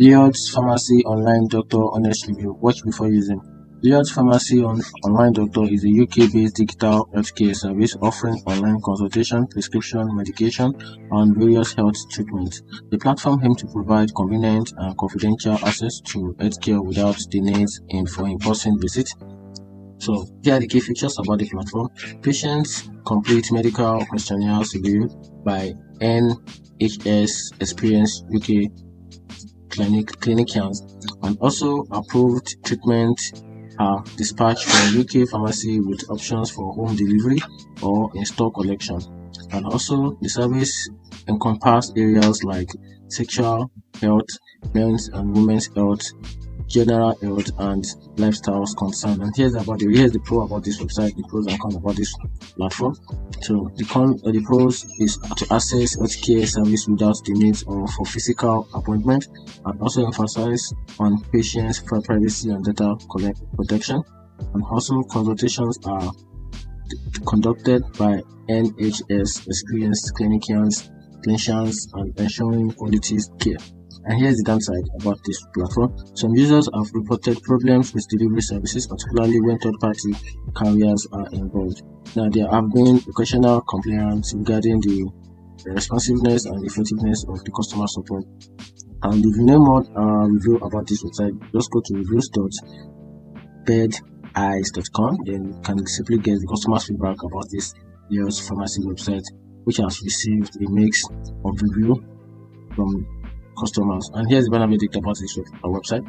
LloydsPharmacy Online Doctor Honest review. Watch before using. LloydsPharmacy Online Doctor is a UK-based digital healthcare service offering online consultation, prescription, medication, and various health treatments. The platform aims to provide convenient and confidential access to healthcare without the need for in-person visits. So here are the key features about the platform. Patients complete medical questionnaires reviewed by NHS experienced UK clinicians, and also approved treatment are dispatched from UK pharmacy with options for home delivery or in-store collection. And also the service encompasses areas like sexual health, men's and women's health, general health, and lifestyle concern. And here's the pro about this website, the pros and cons about this platform. So the pros is to access healthcare service without the need for physical appointment, and also emphasize on patients' privacy and data protection. And also consultations are conducted by NHS experienced clinicians and ensuring quality care. And here's the downside about this platform. Some users have reported problems with delivery services, particularly when third-party carriers are involved. Now, there have been occasional complaints regarding the responsiveness and effectiveness of the customer support. And if you know more review about this website, just go to reviews.bedeyes.com. Then you can simply get the customer's feedback about this LloydsPharmacy website, which has received a mix of review from customers. And here's the benefit about this website.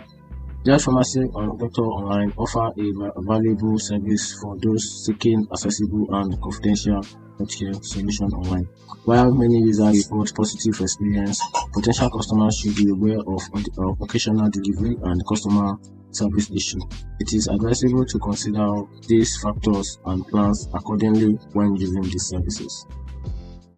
LloydsPharmacy Doctor Online offer a valuable service for those seeking accessible and confidential healthcare solution online. While many users report positive experience, potential customers should be aware of occasional delivery and customer service issue. It is advisable to consider these factors and plans accordingly when using these services.